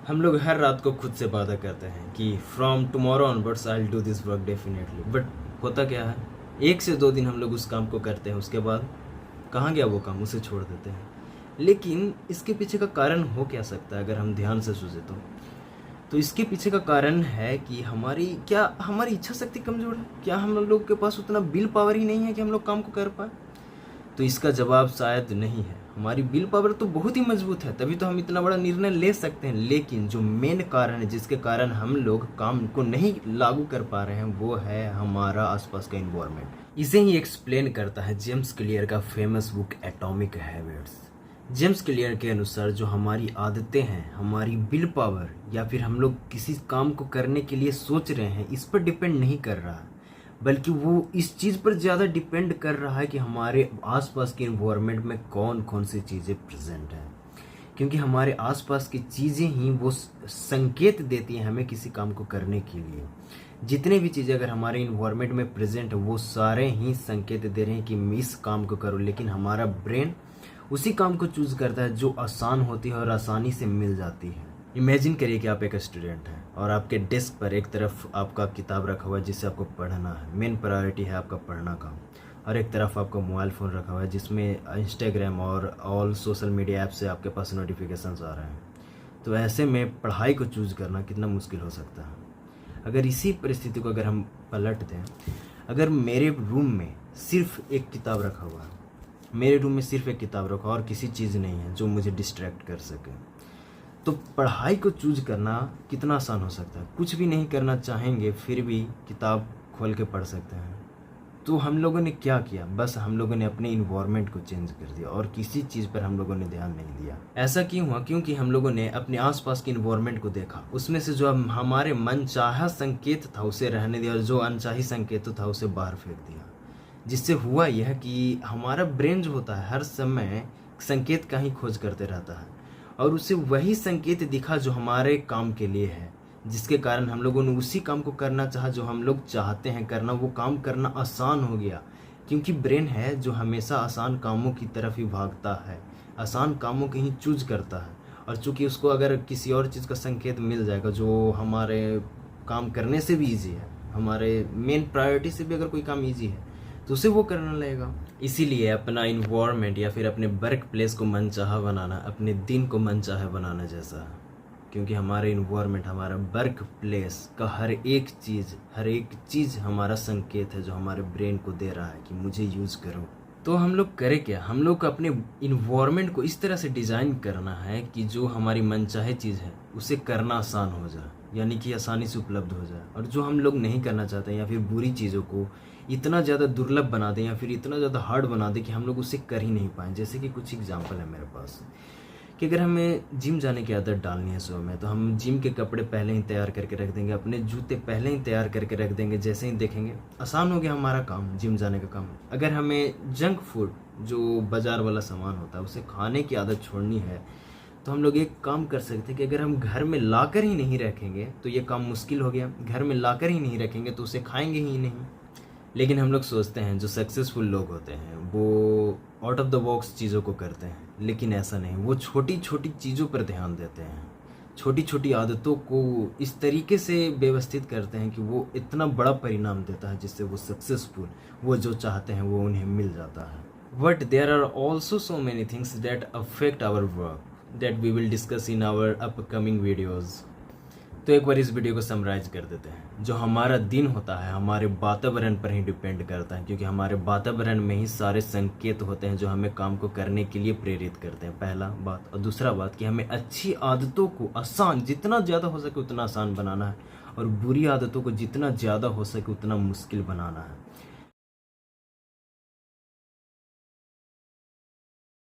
हम लोग हर रात को खुद से वादा करते हैं कि from tomorrow onwards I will do this work definitely, but होता क्या है, 1 से 2 दिन हम लोग उस काम को करते हैं, उसके बाद कहाँ गया वो काम, उसे छोड़ देते हैं। लेकिन इसके पीछे का कारण हो क्या सकता है अगर हम ध्यान से सोचें तो इसके पीछे का कारण है कि हमारी इच्छा शक्ति कमज़ोर है। क्या हम लोग के पास उतना विल पावर ही नहीं है कि हम लोग काम को कर पाए? तो इसका जवाब शायद नहीं है। हमारी विल पावर तो बहुत ही मजबूत है, तभी तो हम इतना बड़ा निर्णय ले सकते हैं। लेकिन जो मेन कारण है जिसके कारण हम लोग काम को नहीं लागू कर पा रहे हैं, वो है हमारा आसपास का इन्वायरमेंट। इसे ही एक्सप्लेन करता है जेम्स क्लियर का famous book atomic habits. James clear के अनुसार जो हमारी आदतें हैं, हमारी विल पावर या फिर हम लोग किसी काम को करने के लिए सोच रहे हैं, इस पर डिपेंड नहीं कर रहा है, बल्कि वो इस चीज़ पर ज़्यादा डिपेंड कर रहा है कि हमारे आसपास के इन्वायरमेंट में कौन कौन सी चीज़ें प्रेजेंट हैं। क्योंकि हमारे आसपास की चीज़ें ही वो संकेत देती हैं हमें किसी काम को करने के लिए। जितने भी चीज़ें अगर हमारे इन्वायरमेंट में प्रेजेंट है, वो सारे ही संकेत दे रहे हैं कि मैं इस काम को करूँ, लेकिन हमारा ब्रेन उसी काम को चूज़ करता है जो आसान होती है और आसानी से मिल जाती है। इमेजिन करिए कि आप एक स्टूडेंट हैं और आपके डेस्क पर एक तरफ आपका किताब रखा हुआ है जिससे आपको पढ़ना है, मेन प्रायोरिटी है आपका पढ़ना का, और एक तरफ आपका मोबाइल फ़ोन रखा हुआ है जिसमें इंस्टाग्राम और ऑल सोशल मीडिया ऐप से आपके पास नोटिफिकेशंस आ रहे हैं। तो ऐसे में पढ़ाई को चूज़ करना कितना मुश्किल हो सकता है। अगर इसी परिस्थिति को अगर हम पलट दें, अगर मेरे रूम में सिर्फ एक किताब रखा हुआ है, मेरे रूम में सिर्फ एक किताब रखा और किसी चीज़ नहीं है जो मुझे डिस्ट्रैक्ट कर सके, तो पढ़ाई को चूज करना कितना आसान हो सकता है। कुछ भी नहीं करना चाहेंगे फिर भी किताब खोल के पढ़ सकते हैं। तो हम लोगों ने क्या किया, बस हम लोगों ने अपने इन्वायरमेंट को चेंज कर दिया और किसी चीज़ पर हम लोगों ने ध्यान नहीं दिया। ऐसा क्यों हुआ? क्योंकि हम लोगों ने अपने आसपास के इन्वायरमेंट को देखा, उसमें से जो हमारे मनचाहा संकेत था उसे रहने दिया और जो अनचाही संकेत था उसे बाहर फेंक दिया। जिससे हुआ यह कि हमारा ब्रेन जो होता है हर समय संकेत का ही खोज करते रहता है और उसे वही संकेत दिखा जो हमारे काम के लिए है, जिसके कारण हम लोगों ने उसी काम को करना चाहा जो हम लोग चाहते हैं करना। वो काम करना आसान हो गया क्योंकि ब्रेन है जो हमेशा आसान कामों की तरफ ही भागता है, आसान कामों को ही चूज करता है। और चूंकि उसको अगर किसी और चीज़ का संकेत मिल जाएगा जो हमारे काम करने से भी ईजी है, हमारे मेन प्रायोरिटी से भी अगर कोई काम ईजी है, तो उसे वो करना लगेगा। इसीलिए अपना इन्वायरमेंट या फिर अपने वर्क प्लेस को मनचाहा बनाना अपने दिन को मनचाहा बनाना जैसा है। क्योंकि हमारे इन्वायरमेंट, हमारा वर्क प्लेस का हर एक चीज़ हमारा संकेत है जो हमारे ब्रेन को दे रहा है कि मुझे यूज़ करो। तो हम लोग करें क्या? हम लोग को अपने इन्वायरमेंट को इस तरह से डिज़ाइन करना है कि जो हमारी मनचाहे चीज़ है उसे करना आसान हो जाए, यानी कि आसानी से उपलब्ध हो जाए। और जो हम लोग नहीं करना चाहते या फिर बुरी चीज़ों को इतना ज़्यादा दुर्लभ बना दें या फिर इतना ज़्यादा हार्ड बना दें कि हम लोग उसे कर ही नहीं पाएँ। जैसे कि कुछ एग्जांपल है मेरे पास कि अगर हमें जिम जाने की आदत डालनी है सुबह में, तो हम जिम के कपड़े पहले ही तैयार करके रख देंगे, अपने जूते पहले ही तैयार करके रख देंगे। जैसे ही देखेंगे आसान हो गया हमारा काम, जिम जाने का काम। अगर हमें जंक फूड जो बाज़ार वाला सामान होता है उसे खाने की आदत छोड़नी है, तो हम लोग एक काम कर सकते हैं कि अगर हम घर में लाकर ही नहीं रखेंगे तो ये काम मुश्किल हो गया। घर में लाकर ही नहीं रखेंगे तो उसे खाएंगे ही नहीं। लेकिन हम लोग सोचते हैं, जो सक्सेसफुल लोग होते हैं वो आउट ऑफ द बॉक्स चीज़ों को करते हैं, लेकिन ऐसा नहीं। वो छोटी छोटी चीज़ों पर ध्यान देते हैं, छोटी छोटी आदतों को इस तरीके से व्यवस्थित करते हैं कि वो इतना बड़ा परिणाम देता है जिससे वो सक्सेसफुल, वो जो चाहते हैं वो उन्हें मिल जाता है। But there are also so many things that affect our work that we will discuss in our upcoming videos. तो एक बार इस वीडियो को समराइज कर देते हैं। जो हमारा दिन होता है हमारे वातावरण पर ही डिपेंड करता है, क्योंकि हमारे वातावरण में ही सारे संकेत होते हैं जो हमें काम को करने के लिए प्रेरित करते हैं, पहला बात। और दूसरा बात कि हमें अच्छी आदतों को आसान, जितना ज़्यादा हो सके उतना आसान बनाना है और बुरी आदतों को जितना ज़्यादा हो सके उतना मुश्किल बनाना है।